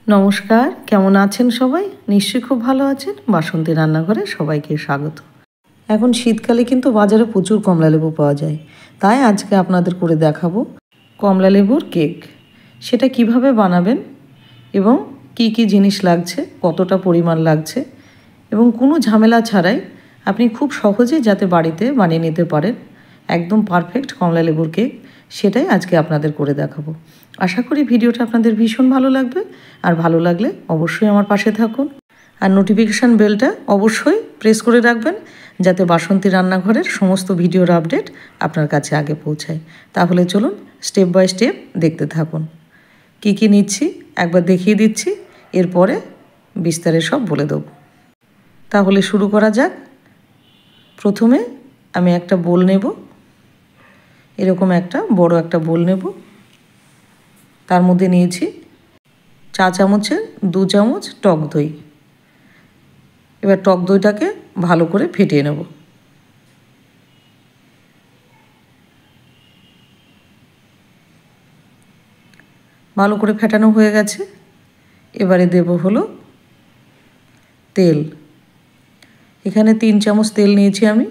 নমস্কার, কেমন আছেন সবাই? নিশ্চয়ই খুব ভালো আছেন। বাসন্তী রান্নাঘরে সবাইকে স্বাগত। এখন শীতকালে কিন্তু বাজারে প্রচুর কমলালেবু পাওয়া যায়, তাই আজকে আপনাদের করে দেখাবো কমলালেবুর কেক। সেটা কিভাবে বানাবেন এবং কি কি জিনিস লাগছে, কতটা পরিমাণ লাগছে এবং কোনো ঝামেলা ছাড়াই আপনি খুব সহজে যাতে বাড়িতে বানিয়ে নিতে পারেন একদম পারফেক্ট কমলালেবুর কেক, সেটাই আজকে আপনাদের করে দেখাবো। আশা করি ভিডিওটা আপনাদের ভীষণ ভালো লাগবে, আর ভালো লাগলে অবশ্যই আমার পাশে থাকুন আর নোটিফিকেশান বেলটা অবশ্যই প্রেস করে রাখবেন যাতে বাসন্তী রান্নাঘরের সমস্ত ভিডিওর আপডেট আপনার কাছে আগে পৌঁছায়। তাহলে চলুন স্টেপ বাই স্টেপ দেখতে থাকুন। কি কি নিচ্ছি একবার দেখিয়ে দিচ্ছি, এরপরে বিস্তারে সব বলে দেব। তাহলে শুরু করা যাক। প্রথমে আমি একটা বোল নেব, এরকম একটা বড় একটা বোল নেব। তার মধ্যে নিয়েছি চা চামচের 2 চামচ টক দই। এবার টক দইটাকে ভালো করে ফেটিয়ে নেব। ভালো করে ফেটানো হয়ে গেছে। এবারে দেব হলো তেল। এখানে 3 চামচ তেল নিয়েছি আমি।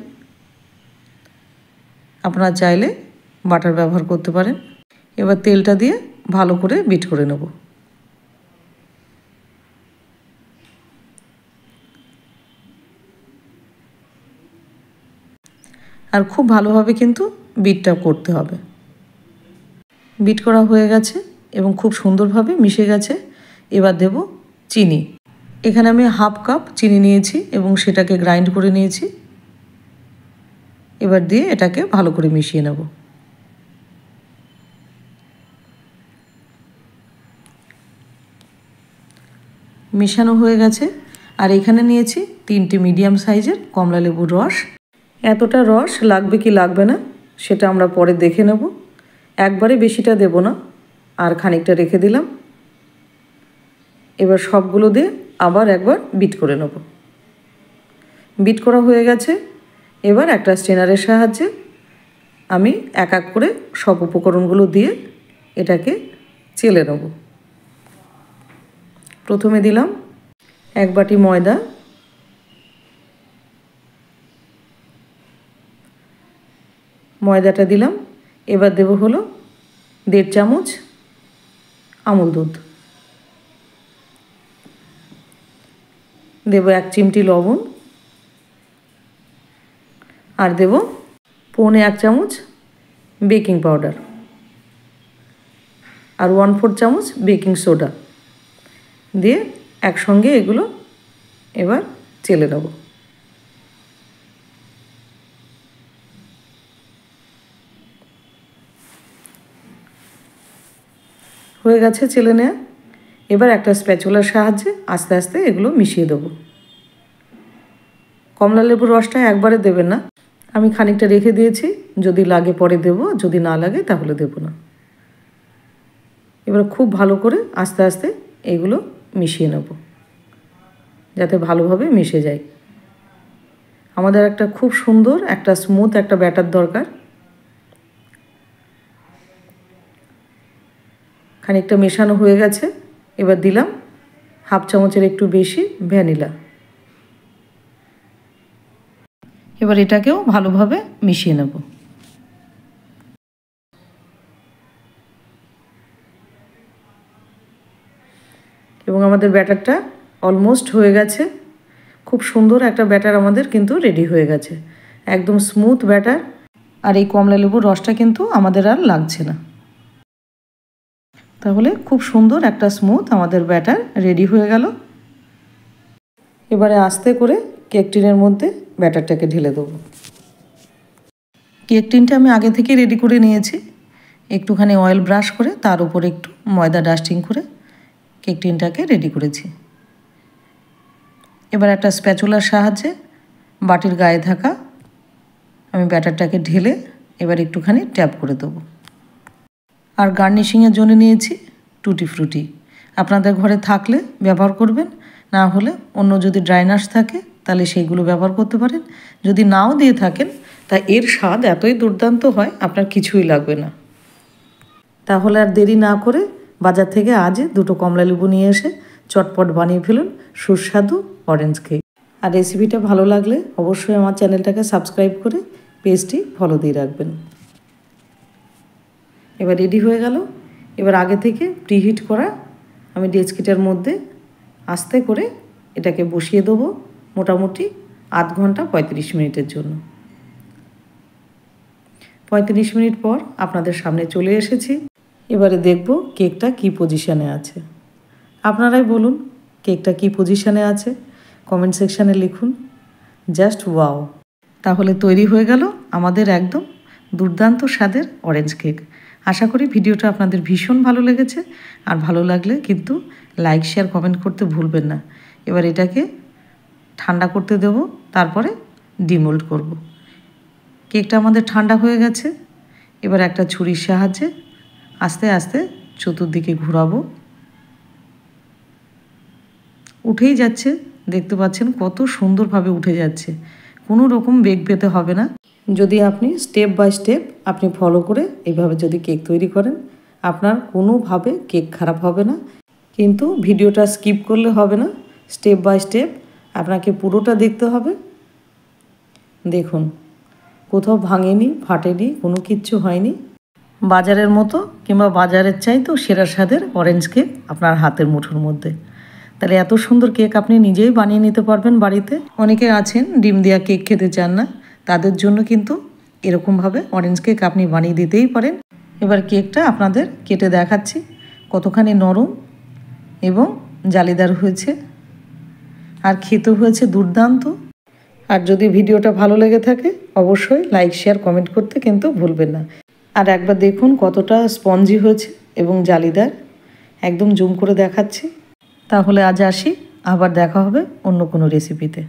আপনারা চাইলে বাটার ব্যবহার করতে পারেন। এবার তেলটা দিয়ে ভালো করে বিট করে নেব। আর খুব ভালোভাবে কিন্তু বিটটা করতে হবে। বিট করা হয়ে গেছে এবং খুব সুন্দরভাবে মিশে গেছে। এবার দেব চিনি। এখানে আমি হাফ কাপ চিনি নিয়েছি এবং সেটাকে গ্রাইন্ড করে নিয়েছি। এবার দিয়ে এটাকে ভালো করে মিশিয়ে নেব। মেশানো হয়ে গেছে। আর এখানে নিয়েছি 3টে মিডিয়াম সাইজের কমলালেবুর রস। এতটা রস লাগবে কি লাগবে না সেটা আমরা পরে দেখে নেব। একবারে বেশিটা দেব না, আর খানিকটা রেখে দিলাম। এবার সবগুলো দিয়ে আবার একবার বিট করে নেব। বিট করা হয়ে গেছে। এবার একটা স্ট্রেনারের সাহায্যে আমি এক এক করে সব উপকরণগুলো দিয়ে এটাকে চেলে নেব। প্রথমে দিলাম 1 বাটি ময়দা, ময়দাটা দিলাম। এবার দেব হলো 1.5 চামচ আমুল দুধ, দেব 1 চিমটি লবণ, আর দেব 1.25 চামচ বেকিং পাউডার, আর 1/4 চামচ বেকিং সোডা দিয়ে একসঙ্গে এগুলো এবার চেলে নেব। হয়ে গেছে চেলে নেওয়া। এবার একটা স্প্যাচুলার সাহায্যে আস্তে আস্তে এগুলো মিশিয়ে দেব। কমলালেবুর রসটা একবারে দেবেন না, আমি খানিকটা রেখে দিয়েছি, যদি লাগে পরে দেব, যদি না লাগে তাহলে দেব না। এবার খুব ভালো করে আস্তে আস্তে এগুলো মিশিয়ে নেব যাতে ভালোভাবে মিশে যায়। আমাদের একটা খুব সুন্দর একটা স্মুথ একটা ব্যাটার দরকার। খানিকটা মেশানো হয়ে গেছে। এবার দিলাম হাফ চামচের একটু বেশি ভ্যানিলা। এবার এটাকেও ভালোভাবে মিশিয়ে নেব। এবং আমাদের ব্যাটারটা অলমোস্ট হয়ে গেছে। খুব সুন্দর একটা ব্যাটার আমাদের কিন্তু রেডি হয়ে গেছে, একদম স্মুথ ব্যাটার। আর এই কমলালেবুর রসটা কিন্তু আমাদের আর লাগছে না। তাহলে খুব সুন্দর একটা স্মুথ আমাদের ব্যাটার রেডি হয়ে গেল। এবারে আস্তে করে কেক টিনের মধ্যে ব্যাটারটাকে ঢেলে দেবো। কেক টিনটা আমি আগে থেকে রেডি করে নিয়েছি। একটুখানি অয়েল ব্রাশ করে তার উপর একটু ময়দা ডাস্টিং করে কেক টিনটাকে রেডি করেছি। এবার একটা স্প্যাচুলার সাহায্যে বাটির গায়ে থাকা আমি ব্যাটারটাকে ঢেলে এবার একটুখানি ট্যাপ করে দেবো। আর গার্নিশিংয়ের জন্য নিয়েছি টুটি ফ্রুটি। আপনাদের ঘরে থাকলে ব্যবহার করবেন, না হলে অন্য যদি ড্রাই নাটস থাকে তাহলে সেইগুলো ব্যবহার করতে পারেন। যদি নাও দিয়ে থাকেন তা এর স্বাদ এতই দুর্দান্ত হয় আপনার কিছুই লাগবে না। তাহলে আর দেরি না করে বাজার থেকে আজ দুটো কমলালেবু নিয়ে এসে চটপট বানিয়ে ফেলুন সুস্বাদু অরেঞ্জ কেক। আর রেসিপিটা ভালো লাগলে অবশ্যই আমার চ্যানেলটাকে সাবস্ক্রাইব করে পেজটি ফলো দিয়ে রাখবেন। এবার রেডি হয়ে গেল। এবার আগে থেকে প্রিহিট করা আমি ডেস্কিটার মধ্যে আস্তে করে এটাকে বসিয়ে দেবো মোটামুটি আধ ঘন্টা 35 মিনিটের জন্য। 35 মিনিট পর আপনাদের সামনে চলে এসেছি। এবারে দেখব কেকটা কি পজিশানে আছে। আপনারাই বলুন কেকটা কি পজিশানে আছে, কমেন্ট সেকশানে লিখুন। Just wow! তাহলে তৈরি হয়ে গেল আমাদের একদম দুর্দান্ত স্বাদের অরেঞ্জ কেক। আশা করি ভিডিওটা আপনাদের ভীষণ ভালো লেগেছে। আর ভালো লাগলে কিন্তু লাইক শেয়ার কমেন্ট করতে ভুলবেন না। এবার এটাকে ঠান্ডা করতে দেব, তারপরে ডিমোল্ড করব। কেকটা আমাদের ঠান্ডা হয়ে গেছে। এবার একটা ছুরির সাহায্যে আস্তে আস্তে চতুর্দিকে ঘোরাবো। উঠেই যাচ্ছে, দেখতে পাচ্ছেন কত সুন্দরভাবে উঠে যাচ্ছে। কোনো রকম বেগ পেতে হবে না। যদি আপনি স্টেপ বাই স্টেপ আপনি ফলো করে এইভাবে যদি কেক তৈরি করেন, আপনার কোনোভাবে কেক খারাপ হবে না। কিন্তু ভিডিওটা স্কিপ করলে হবে না, স্টেপ বাই স্টেপ আপনাকে পুরোটা দেখতে হবে। দেখুন কোথাও ভাঙেনি, ফাটেনি, কোনো কিচ্ছু হয়নি। বাজারের মতো কিংবা বাজারের চাইতেও সেরা স্বাদের অরেঞ্জ কেক আপনার হাতের মুঠোর মধ্যে। তাহলে এত সুন্দর কেক আপনি নিজেই বানিয়ে নিতে পারবেন বাড়িতে। অনেকে আছেন ডিম দেওয়া কেক খেতে চান না, তাদের জন্য কিন্তু এরকমভাবে অরেঞ্জ কেক আপনি বানিয়ে দিতেই পারেন। এবার কেকটা আপনাদের কেটে দেখাচ্ছি কতখানি নরম এবং জালিদার হয়েছে, আর খেতে হয়েছে দুর্দান্ত। আর যদি ভিডিওটা ভালো লেগে থাকে অবশ্যই লাইক শেয়ার কমেন্ট করতে কিন্তু ভুলবেন না। আর একবার দেখুন কতটা স্পঞ্জি হয়েছে এবং জালিদার, একদম জুম করে দেখাচ্ছি। তাহলে আজ আসি, আবার দেখা হবে অন্য কোনো রেসিপিতে।